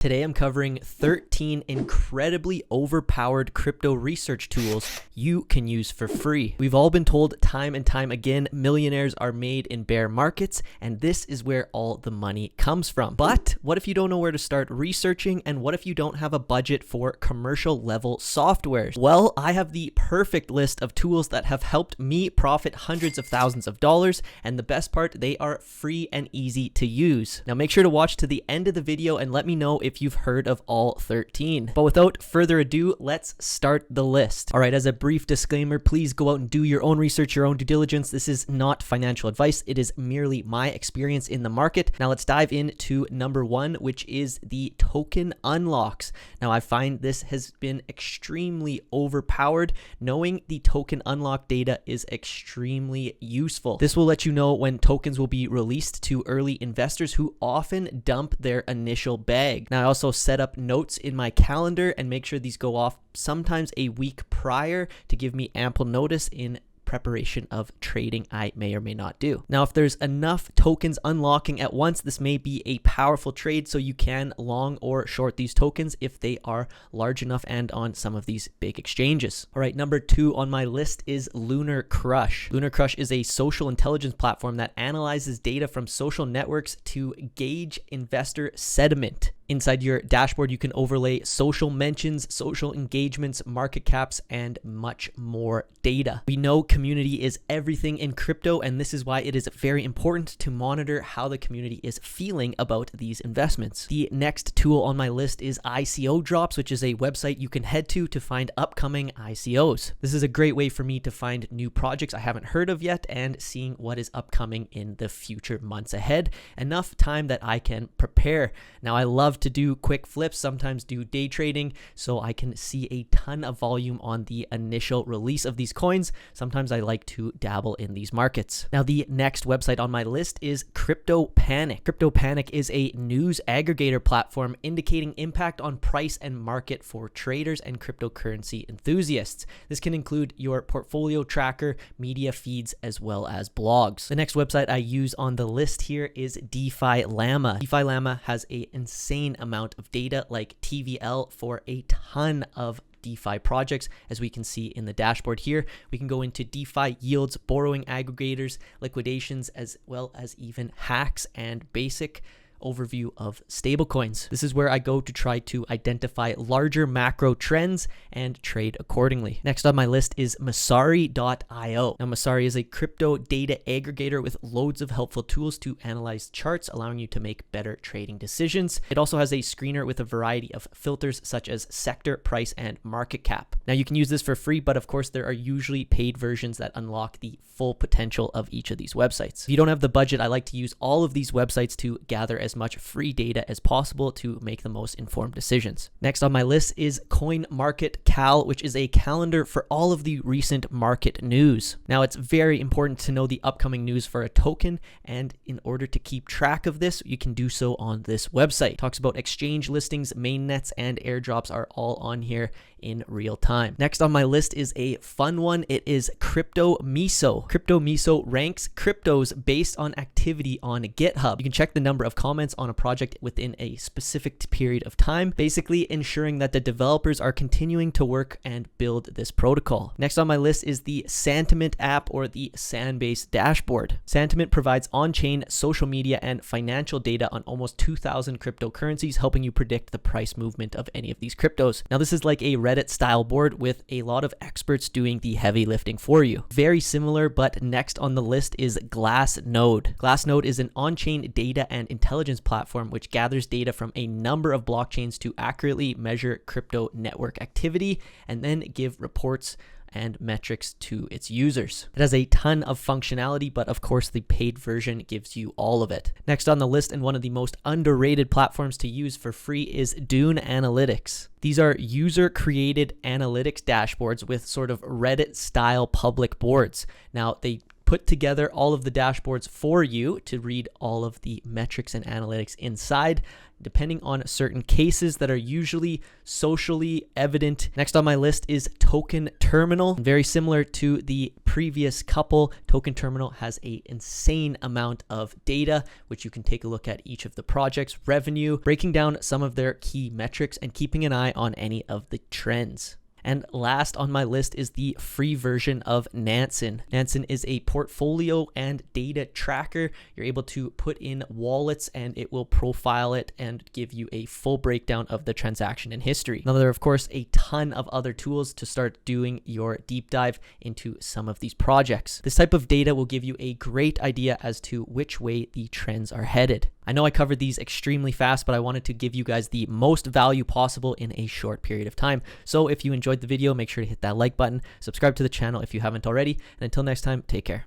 Today I'm covering 13 incredibly overpowered crypto research tools you can use for free. We've all been told time and time again, millionaires are made in bear markets, and this is where all the money comes from. But what if you don't know where to start researching, and what if you don't have a budget for commercial level softwares? Well, I have the perfect list of tools that have helped me profit hundreds of thousands of dollars, and the best part, they are free and easy to use. Now make sure to watch to the end of the video and let me know if you've heard of all 13. But without further ado, let's start the list. All right, as a brief disclaimer, please go out and do your own research, your own due diligence. This is not financial advice. It is merely my experience in the market. Now let's dive into number one, which is the token unlocks. Now I find this has been extremely overpowered. Knowing the token unlock data is extremely useful. This will let you know when tokens will be released to early investors who often dump their initial bag. Now I also set up notes in my calendar and make sure these go off sometimes a week prior to give me ample notice in preparation of trading I may or may not do. Now, if there's enough tokens unlocking at once, this may be a powerful trade, so you can long or short these tokens if they are large enough and on some of these big exchanges. All right, number two on my list is Lunar Crush. Lunar Crush is a social intelligence platform that analyzes data from social networks to gauge investor sentiment. Inside your dashboard, you can overlay social mentions, social engagements, market caps, and much more data. We know community is everything in crypto, and this is why it is very important to monitor how the community is feeling about these investments. The next tool on my list is ICO Drops, which is a website you can head to find upcoming ICOs. This is a great way for me to find new projects I haven't heard of yet and seeing what is upcoming in the future months ahead. Enough time that I can prepare. Now, I love to do quick flips, sometimes do day trading, so I can see a ton of volume on the initial release of these coins. Sometimes I like to dabble in these markets. Now, the next website on my list is Crypto Panic. Crypto Panic is a news aggregator platform indicating impact on price and market for traders and cryptocurrency enthusiasts. This can include your portfolio tracker, media feeds, as well as blogs. The next website I use on the list here is DeFi Llama. DeFi Llama has an insane amount of data like TVL for a ton of DeFi projects. As we can see in the dashboard here, we can go into DeFi yields, borrowing aggregators, liquidations, as well as even hacks and basic overview of stablecoins. This is where I go to try to identify larger macro trends and trade accordingly. Next on my list is Masari.io. Now, Masari is a crypto data aggregator with loads of helpful tools to analyze charts, allowing you to make better trading decisions. It also has a screener with a variety of filters such as sector, price, and market cap. Now, you can use this for free, but of course there are usually paid versions that unlock the full potential of each of these websites. If you don't have the budget, I like to use all of these websites to gather as much free data as possible to make the most informed decisions. Next on my list is CoinMarketCal, which is a calendar for all of the recent market news. Now, it's very important to know the upcoming news for a token, and in order to keep track of this, you can do so on this website. It talks about exchange listings, mainnets, and airdrops are all on here in real time. Next on my list is a fun one. It is Crypto MISO. Crypto MISO ranks cryptos based on activity on GitHub. You can check the number of comments on a project within a specific period of time, basically ensuring that the developers are continuing to work and build this protocol. Next on my list is the Santiment app, or the Sandbase dashboard. Santiment provides on-chain social media and financial data on almost 2,000 cryptocurrencies, helping you predict the price movement of any of these cryptos. Now, this is like a Reddit style board with a lot of experts doing the heavy lifting for you. Very similar, but next on the list is Glassnode. Glassnode is an on-chain data and intelligence platform which gathers data from a number of blockchains to accurately measure crypto network activity and then give reports and metrics to its users. It has a ton of functionality, but of course the paid version gives you all of it. Next on the list, and one of the most underrated platforms to use for free, is Dune Analytics. These are user-created analytics dashboards with sort of Reddit-style public boards. Now, they put together all of the dashboards for you to read all of the metrics and analytics inside, depending on certain cases that are usually socially evident. Next on my list is Token Terminal. Very similar to the previous couple, Token Terminal has an insane amount of data, which you can take a look at each of the projects, revenue, breaking down some of their key metrics, and keeping an eye on any of the trends. And last on my list is the free version of Nansen. Nansen is a portfolio and data tracker. You're able to put in wallets and it will profile it and give you a full breakdown of the transaction and history. Now, there are of course a ton of other tools to start doing your deep dive into some of these projects. This type of data will give you a great idea as to which way the trends are headed. I know I covered these extremely fast, but I wanted to give you guys the most value possible in a short period of time. So if you enjoyed the video, make sure to hit that like button, subscribe to the channel if you haven't already, and until next time, take care.